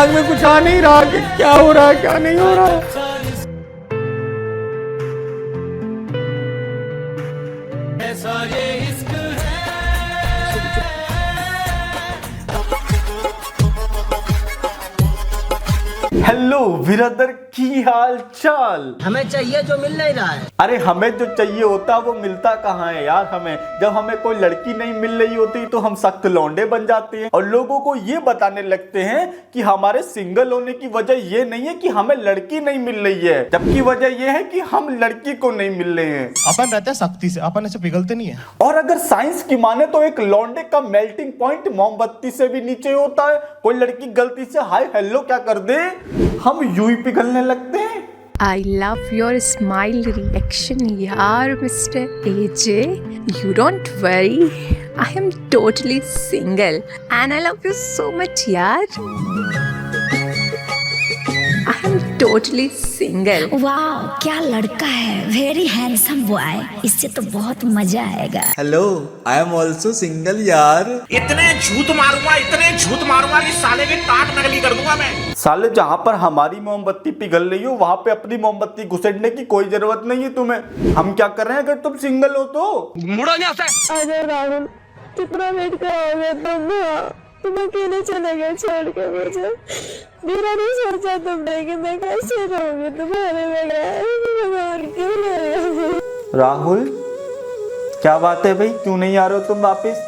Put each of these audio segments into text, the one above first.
दिमाग में कुछ आ नहीं रहा कि क्या हो रहा है क्या नहीं हो रहा। हेलो ब्रदर, की हाल चाल? हमें चाहिए जो मिल नहीं रहा है। अरे हमें जो चाहिए होता वो मिलता कहाँ है यार। हमें जब हमें कोई लड़की नहीं मिल रही होती तो हम सख्त लौंडे बन जाते हैं और लोगों को ये बताने लगते हैं कि हमारे सिंगल होने की वजह ये नहीं है कि हमें लड़की नहीं मिल रही है, जबकि वजह ये है कि हम लड़की को नहीं मिल रहे हैं। अपन रहते हैं सख्ती से, अपन ऐसे पिघलते नहीं है। और अगर साइंस की माने तो एक लौंडे का मेल्टिंग पॉइंट मोमबत्ती से भी नीचे होता है। कोई लड़की गलती से हाय हेलो क्या कर दे, हम यूं ही पिघलने लगते हैं। I love your smile reaction, yaar, Mr. AJ. You don't worry. I am totally single and I love you so much, yaar. I am totally single. वाह, क्या लड़का है, वेरी हैंडसम बॉय। इससे तो बहुत मजा आएगा। Hello, I am also single यार। इतने झूठ मारूंगा कि साले की टाट नकली कर दूंगा मैं। साले, जहाँ पर हमारी मोमबत्ती पिघल रही हो वहाँ पे अपनी मोमबत्ती घुसेड़ने की कोई जरूरत नहीं है तुम्हें। हम क्या कर रहे हैं अगर तुम सिंगल हो तो? मुड़ो यहाँ से। अरे राहुल, कितना वेट कराओगे तुम अकेले चले गए छोड़ के मुझे। मेरा नहीं सोचा तुमने कि मैं कैसे रहूंगी तुम्हारे बगैर। क्यों ले रहे हो? राहुल, क्या बात है भाई, क्यों नहीं आ रहे हो तुम वापस?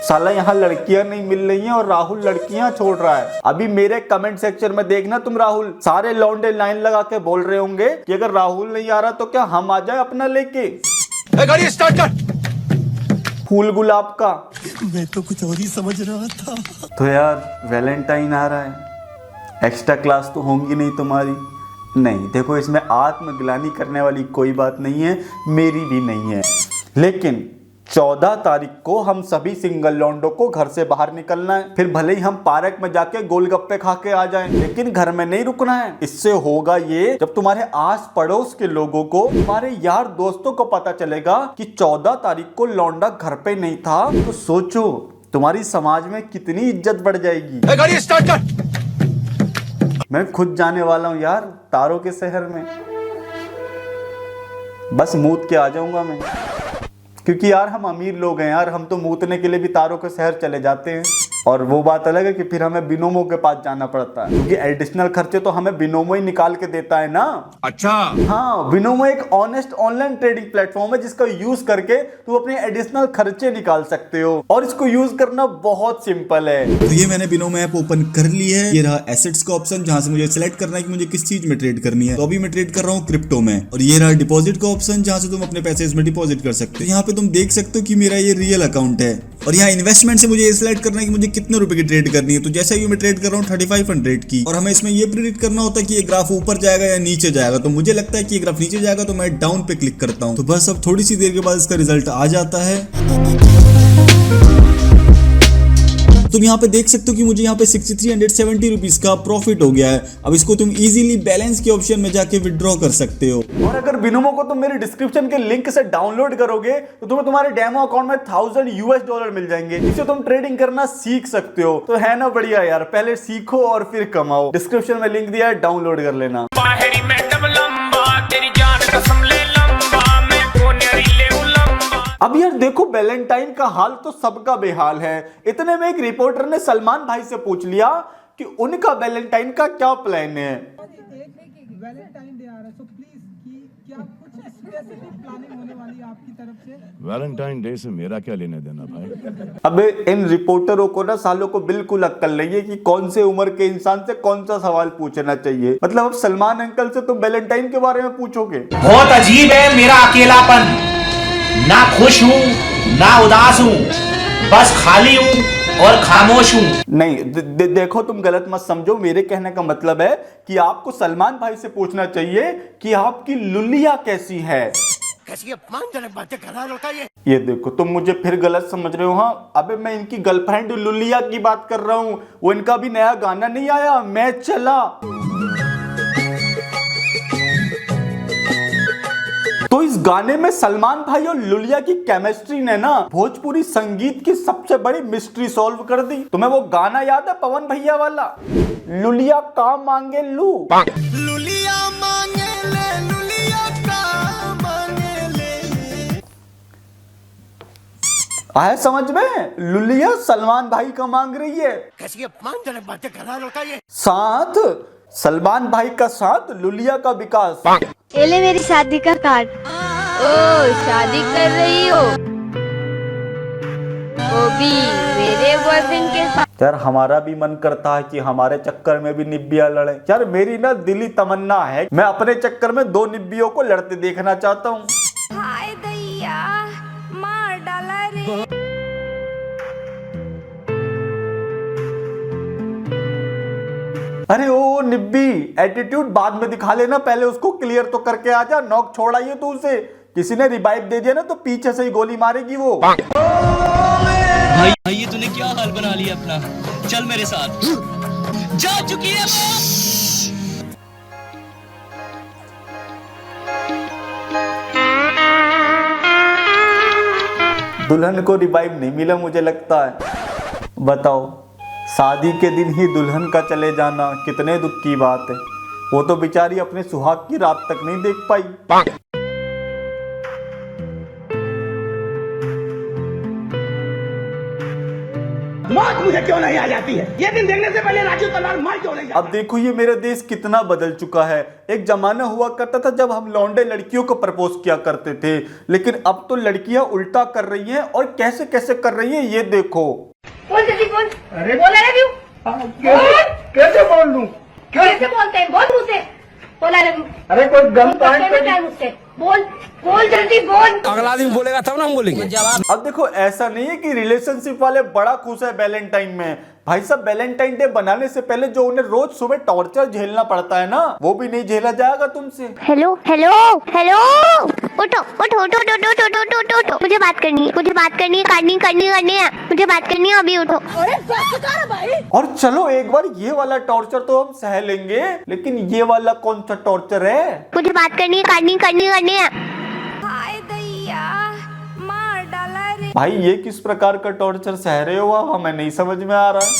साला यहाँ लड़कियां नहीं मिल रही हैं और राहुल लड़कियां छोड़ रहा है। अभी मेरे कमेंट सेक्शन में देखना तुम, राहुल सारे लौंडे लाइन लगा के बोल रहे होंगे कि अगर राहुल नहीं आ रहा तो क्या हम आ जाए अपना लेके। गाड़ी स्टार्ट कर। फूल गुलाब का। मैं तो कुछ और ही समझ रहा था। तो यार वैलेंटाइन आ रहा है, एक्स्ट्रा क्लास तो होंगी नहीं तुम्हारी? नहीं, देखो इसमें आत्मग्लानि करने वाली कोई बात नहीं है, मेरी भी नहीं है। लेकिन 14 तारीख को हम सभी सिंगल लौंडों को घर से बाहर निकलना है। फिर भले ही हम पार्क में जाके गोलगप्पे खा के आ जाएं, लेकिन घर में नहीं रुकना है। इससे होगा ये, जब तुम्हारे आस पड़ोस के लोगों को, तुम्हारे यार दोस्तों को पता चलेगा कि 14 तारीख को लौंडा घर पे नहीं था, तो सोचो तुम्हारी समाज में कितनी इज्जत बढ़ जाएगी। गाड़ी स्टार्ट कर। मैं खुद जाने वाला हूँ यार तारों के शहर में, बस मूत के आ जाऊंगा मैं, क्योंकि यार हम अमीर लोग हैं यार, हम तो मूतने के लिए भी तारों के शहर चले जाते हैं। और वो बात अलग है कि फिर हमें बिनोमो के पास जाना पड़ता है, क्योंकि एडिशनल खर्चे तो हमें बिनोमो ही निकाल के देता है ना। अच्छा हाँ, बिनोमो एक ऑनेस्ट ऑनलाइन ट्रेडिंग प्लेटफॉर्म है जिसका यूज करके तुम अपने एडिशनल खर्चे निकाल सकते हो, और इसको यूज करना बहुत सिंपल है। तो ये मैंने बिनोमो ऐप ओपन कर ली है। ये रहा एसेट्स का ऑप्शन, जहां से मुझे सिलेक्ट करना है कि मुझे किस चीज में ट्रेड करनी है। तो अभी मैं ट्रेड कर रहा हूँ क्रिप्टो में। और ये रहा डिपॉजिट का ऑप्शन, जहां से तुम अपने पैसे इसमें डिपॉजिट कर सकते हो। यहाँ पे तुम देख सकते हो कि मेरा ये रियल अकाउंट है। और यहाँ इन्वेस्टमेंट से मुझे ये सिलेक्ट करना है कि मुझे कितने रुपए की ट्रेड करनी है। तो जैसे ही मैं ट्रेड कर रहा हूँ 3500 की, और हमें इसमें ये प्रेडिक्ट करना होता है कि ये ग्राफ ऊपर जाएगा या नीचे जाएगा। तो मुझे लगता है कि ये ग्राफ नीचे जाएगा, तो मैं डाउन पे क्लिक करता हूँ। तो बस अब थोड़ी सी देर के बाद इसका रिजल्ट आ जाता है। तुम यहाँ पे देख सकते हो कि मुझे यहाँ पे 6370 रुपीज का प्रॉफिट हो गया है। अब इसको तुम इजीली बैलेंस के ऑप्शन में जाके विड्रॉ कर सकते हो। और अगर बिनोमो को तुम मेरे डिस्क्रिप्शन के लिंक से डाउनलोड करोगे तो तुम्हें तुम्हारे डेमो अकाउंट में $1000 मिल जाएंगे, इससे तुम ट्रेडिंग करना सीख सकते हो। तो है ना बढ़िया यार, पहले सीखो और फिर कमाओ। डिस्क्रिप्शन में लिंक दिया है, डाउनलोड कर लेना। अब यार देखो, वैलेंटाइन का हाल तो सबका बेहाल है। इतने में एक रिपोर्टर ने सलमान भाई से पूछ लिया कि उनका वैलेंटाइन का क्या प्लान है। वैलेंटाइन डे आ रहा है, तो प्लीज क्या कुछ स्पेसिफिक प्लानिंग होने वाली है आपकी तरफ से? वैलेंटाइन डे से मेरा क्या लेना देना भाई। अबे इन रिपोर्टरों को ना सालों को बिल्कुल अक्ल नहीं है कि कौन से उम्र के इंसान से कौन सा सवाल पूछना चाहिए। मतलब अब सलमान अंकल से तुम वैलेंटाइन के बारे में पूछोगे? बहुत अजीब है मेरा अकेलापन। ना खुश हूँ ना उदास हूँ, बस खाली हूँ और खामोश हूँ। नहीं देखो, तुम गलत मत समझो। मेरे कहने का मतलब है कि आपको सलमान भाई से पूछना चाहिए कि आपकी लुलिया कैसी है। कैसी अपमानजनक बातें कर रहा लड़का ये देखो, तुम मुझे फिर गलत समझ रहे हो। हाँ, अबे मैं इनकी गर्लफ्रेंड लुलिया की बात कर रहा हूँ। वो इनका भी नया गाना नहीं आया, मैं चला। तो इस गाने में सलमान भाई और लुलिया की केमिस्ट्री ने ना भोजपुरी संगीत की सबसे बड़ी मिस्ट्री सॉल्व कर दी। तुम्हें वो गाना याद है पवन भैया वाला, लुलिया का मांगे लू, लुलिया मांगे ले, लुलिया का मांगे ले। आया समझ में? लुलिया सलमान भाई का मांग रही है। कैसी अपमानजनक बातें कर रहा है लड़का ये। साथ सलमान भाई का साथ, लुलिया का विकास। ये ले मेरी शादी का कार्ड। ओ शादी कर रही हो? वो भी मेरे बॉयफ्रेंड के साथ। यार हमारा भी मन करता है कि हमारे चक्कर में भी निब्बियां लड़े। यार मेरी ना दिली तमन्ना है, मैं अपने चक्कर में 2 निब्बियों को लड़ते देखना चाहता हूँ। हाय दैया मार डाला रे। अरे ओ निब्बी, एटीट्यूड बाद में दिखा लेना, पहले उसको क्लियर तो करके आ जा। नॉक छोड़ाइए तू उसे, किसी ने रिवाइव दे दिया ना तो पीछे से ही गोली मारेगी वो। भाई ये तूने क्या हाल बना लिया अपना, चल मेरे साथ। जा चुकी है दुल्हन को रिवाइव नहीं मिला मुझे लगता है। बताओ, शादी के दिन ही दुल्हन का चले जाना कितने दुख की बात है। वो तो बेचारी अपने सुहाग की रात तक नहीं देख पाई। मौत मुझे क्यों नहीं आ जाती है? ये दिन देखने से पहले राजू तलवार मार क्यों नहीं जाता? अब देखो ये मेरा देश कितना बदल चुका है। एक जमाना हुआ करता था जब हम लौंडे लड़कियों को प्रपोज किया करते थे, लेकिन अब तो लड़कियां उल्टा कर रही हैं। और कैसे कैसे कर रही है ये देखो। बोल जल्दी बोल। अरे बोल रहा क्यों? कैसे बोल लूं? कैसे बोलते हैं? बोल मुझसे। बोला रे। अरे कोई गम है मुझसे। बोल बोल जल्दी बोल। अगला दिन बोलेगा तब ना हम बोलेंगे। अब देखो ऐसा नहीं है कि रिलेशनशिप वाले बड़ा खुश है वैलेंटाइन में। भाई साहब वैलेंटाइन डे बनाने से पहले जो उन्हें रोज सुबह टॉर्चर झेलना पड़ता है ना, वो भी नहीं झेला जाएगा तुमसे। हेलो हेलो हेलो, उठो उठो उठो उठो उठो उठो उठो उठो उठो, मुझे बात करनी है, मुझे बात करनी है, करनी है, मुझे बात करनी है, अभी उठो। अरे बस कर भाई। और चलो एक बार ये वाला टॉर्चर तो हम सह लेंगे, लेकिन ये वाला कौन सा टॉर्चर है? मुझे बात करनी है, करनी है। हाय दैया मार डाला रे। भाई ये किस प्रकार का टॉर्चर सह रहे हो आप? हमें नहीं समझ में आ रहा है।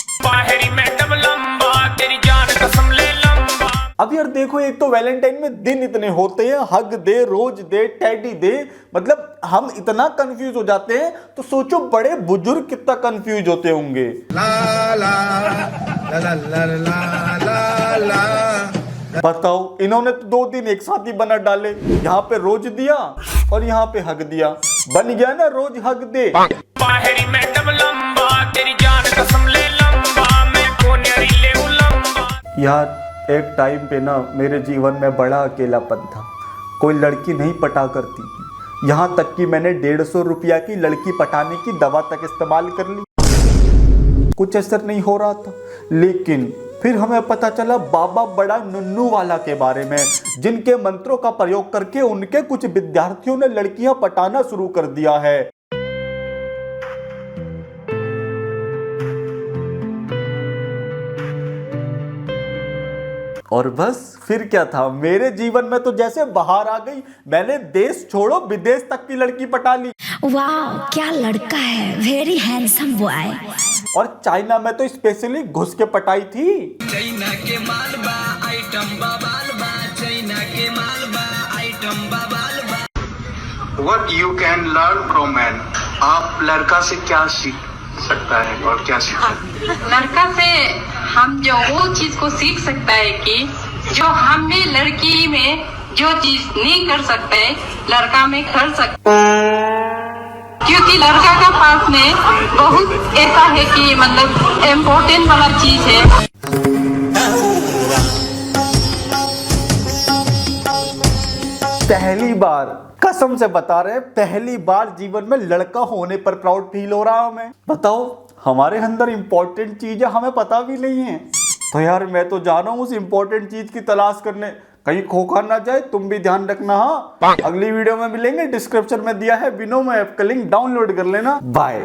अब यार देखो, एक तो वैलेंटाइन में दिन इतने होते हैं, हग दे, रोज दे, टेडी दे, मतलब हम इतना कंफ्यूज हो जाते हैं, तो सोचो बड़े बुजुर्ग कितना कंफ्यूज होते होंगे। बताओ, इन्होंने तो 2 दिन एक साथ ही बना डाले। यहाँ पे रोज दिया और यहाँ पे हग दिया, बन गया ना रोज हग दे। यार एक टाइम पे ना मेरे जीवन में बड़ा अकेलापन था, कोई लड़की नहीं पटा करती थी। यहाँ तक कि मैंने 150 रुपया की लड़की पटाने की दवा तक इस्तेमाल कर ली, कुछ असर नहीं हो रहा था। लेकिन फिर हमें पता चला बाबा बड़ा नुन्नू वाला के बारे में, जिनके मंत्रों का प्रयोग करके उनके कुछ विद्यार्थियों ने लड़कियां पटाना शुरू कर दिया है। और बस फिर क्या था, मेरे जीवन में तो जैसे बाहर आ गई। मैंने देश छोड़ो विदेश तक की लड़की पटा ली। वाह क्या लड़का है, वेरी हैंडसम बॉय। और चाइना में तो स्पेशली घुस के पटाई थी। चाइना के मालबा आइटम बाबालबा, चाइना के मालबा item बाबालबा। What you can learn from man? आप लड़का से क्या सीख सकता है और क्या सीख सकता है? लड़का से हम जो वो चीज को सीख सकता है कि जो हम भी लड़की में जो चीज नहीं कर सकते लड़का में कर सकते, क्योंकि लड़का का पास में बहुत ऐसा है कि मतलब इम्पोर्टेंट वाला चीज है। पहली बार, कसम से बता रहे हैं, पहली बार जीवन में लड़का होने पर प्राउड फील हो रहा हमें। बताओ, हमारे अंदर इंपॉर्टेंट चीज है, हमें पता भी नहीं है। तो यार मैं तो जा रहा हूँ उस इंपॉर्टेंट चीज की तलाश करने, कहीं खोखा ना जाए। तुम भी ध्यान रखना। हाँ, अगली वीडियो में मिलेंगे। डिस्क्रिप्शन में दिया है विनोम ऐप का लिंक, डाउनलोड कर लेना। बाय।